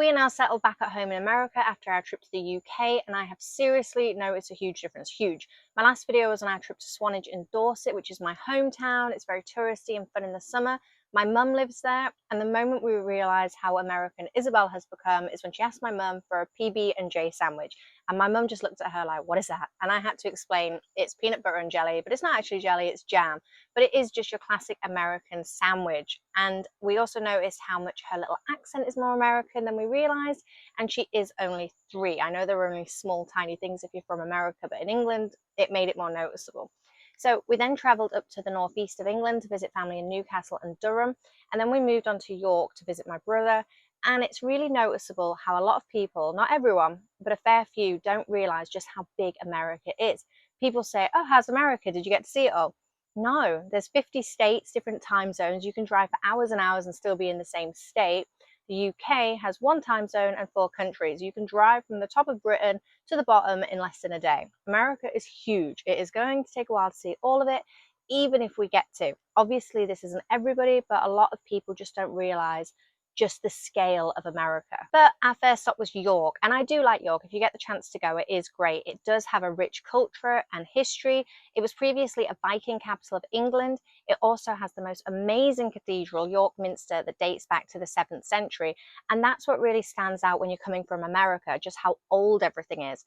We are now settled back at home in America after our trip to the UK, and I have seriously noticed a huge difference. Huge. My last video was on our trip to Swanage in Dorset, which is my hometown. It's very touristy and fun in the summer. My mum lives there, and the moment we realised how American Isabel has become is when she asked my mum for a PB&J sandwich. And my mum just looked at her like, what is that? And I had to explain it's peanut butter and jelly, but it's not actually jelly, it's jam. But it is just your classic American sandwich. And we also noticed how much her little accent is more American than we realised. And she is only 3. I know there are only small, tiny things if you're from America, but in England, it made it more noticeable. So we then travelled up to the northeast of England to visit family in Newcastle and Durham. And then we moved on to York to visit my brother. And it's really noticeable how a lot of people, not everyone, but a fair few, don't realise just how big America is. People say, oh, how's America? Did you get to see it all? No, there's 50 states, different time zones. You can drive for hours and hours and still be in the same state. The UK has 1 time zone and 4 countries. You can drive from the top of Britain to the bottom in less than a day. America is huge. It is going to take a while to see all of it, even if we get to. Obviously, this isn't everybody, but a lot of people just don't realise just the scale of America. But our first stop was York, and I do like York. If you get the chance to go, it is great. It does have a rich culture and history. It was previously a Viking capital of England. It also has the most amazing cathedral, York Minster, that dates back to the 7th century. And that's what really stands out when you're coming from America, just how old everything is.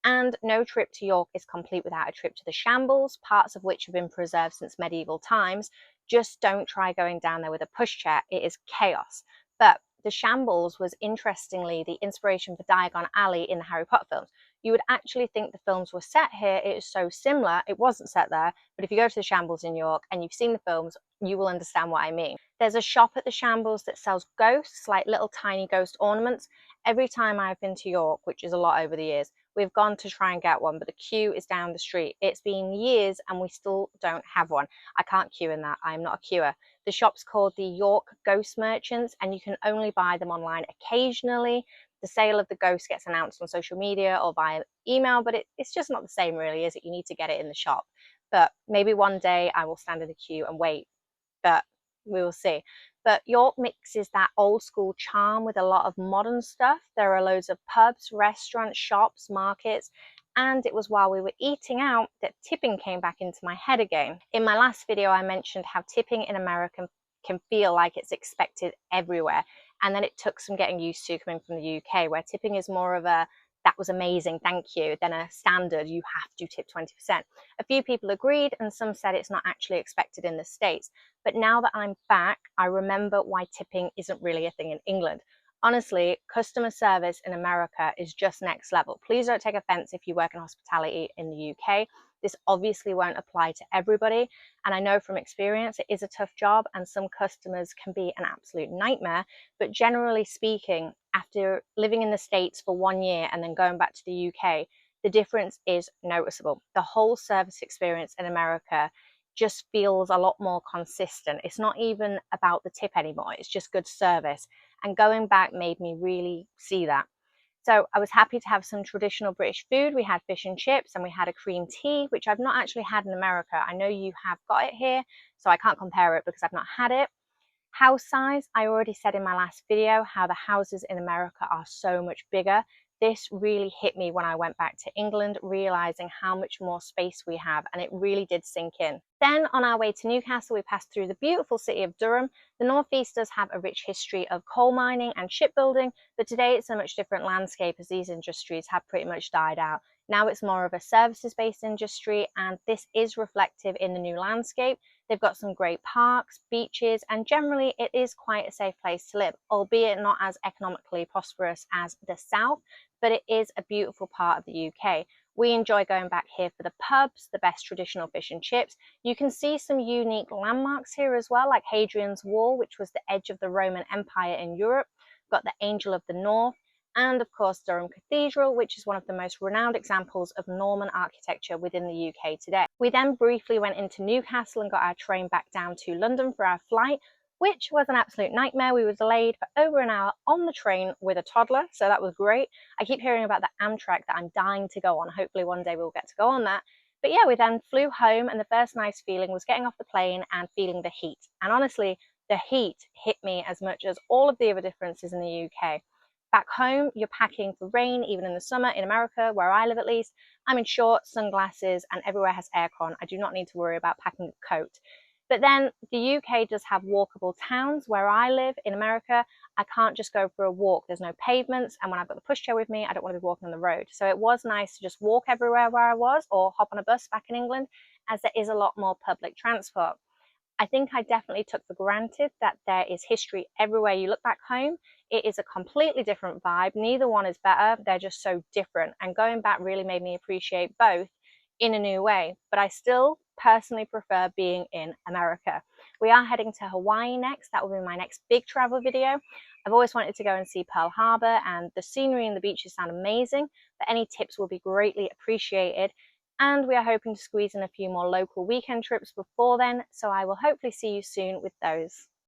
And no trip to York is complete without a trip to the Shambles, parts of which have been preserved since medieval times. Just don't try going down there with a pushchair. It is chaos. But the Shambles was interestingly the inspiration for Diagon Alley in the Harry Potter films. You would actually think the films were set here. It is so similar. It wasn't set there. But if you go to the Shambles in York and you've seen the films, you will understand what I mean. There's a shop at the Shambles that sells ghosts, like little tiny ghost ornaments. Every time I've been to York, which is a lot over the years, we've gone to try and get one, but the queue is down the street. It's been years and we still don't have one. I can't queue in that. I'm not a queuer. The shop's called the York Ghost Merchants, and you can only buy them online occasionally. The sale of the ghost gets announced on social media or via email, but it's just not the same really, is it? You need to get it in the shop. But maybe one day I will stand in the queue and wait, but we will see. But York mixes that old school charm with a lot of modern stuff. There are loads of pubs, restaurants, shops, markets. And it was while we were eating out that tipping came back into my head again. In my last video, I mentioned how tipping in America can feel like it's expected everywhere. And then it took some getting used to coming from the UK, where tipping is more of a, that was amazing, thank you, than a standard, you have to tip 20%. A few people agreed, and some said it's not actually expected in the States. But now that I'm back, I remember why tipping isn't really a thing in England. Honestly, customer service in America is just next level. Please don't take offense if you work in hospitality in the UK. This obviously won't apply to everybody. And I know from experience, it is a tough job and some customers can be an absolute nightmare. But generally speaking, after living in the States for 1 year and then going back to the UK, the difference is noticeable. The whole service experience in America just feels a lot more consistent. It's not even about the tip anymore. It's just good service. And going back made me really see that. So I was happy to have some traditional British food. We had fish and chips and we had a cream tea, which I've not actually had in America. I know you have got it here, so I can't compare it because I've not had it. House size, I already said in my last video how the houses in America are so much bigger. This really hit me when I went back to England, realising how much more space we have, and it really did sink in. Then on our way to Newcastle, we passed through the beautiful city of Durham. The northeast does have a rich history of coal mining and shipbuilding, but today it's a much different landscape as these industries have pretty much died out. Now it's more of a services-based industry, and this is reflective in the new landscape. They've got some great parks, beaches, and generally it is quite a safe place to live, albeit not as economically prosperous as the south, but it is a beautiful part of the UK. We enjoy going back here for the pubs, the best traditional fish and chips. You can see some unique landmarks here as well, like Hadrian's Wall, which was the edge of the Roman Empire in Europe. We've got the Angel of the North, and of course Durham Cathedral, which is one of the most renowned examples of Norman architecture within the UK today. We then briefly went into Newcastle and got our train back down to London for our flight, which was an absolute nightmare. We were delayed for over an hour on the train with a toddler, so that was great. I keep hearing about the Amtrak that I'm dying to go on. Hopefully one day we'll get to go on that. But yeah, we then flew home, and the first nice feeling was getting off the plane and feeling the heat. And honestly, the heat hit me as much as all of the other differences in the UK. Back home, you're packing for rain, even in the summer. In America, where I live at least, I'm in shorts, sunglasses, and everywhere has aircon. I do not need to worry about packing a coat. But then the UK does have walkable towns. Where I live in America, I can't just go for a walk. There's no pavements, and when I've got the pushchair with me, I don't want to be walking on the road. So it was nice to just walk everywhere where I was, or hop on a bus back in England, as there is a lot more public transport. I think I definitely took for granted that there is history everywhere you look back home. It is a completely different vibe. Neither one is better. They're just so different. And going back really made me appreciate both in a new way. But I still personally prefer being in America. We are heading to Hawaii next. That will be my next big travel video. I've always wanted to go and see Pearl Harbor, and the scenery and the beaches sound amazing, but any tips will be greatly appreciated. And we are hoping to squeeze in a few more local weekend trips before then, so I will hopefully see you soon with those.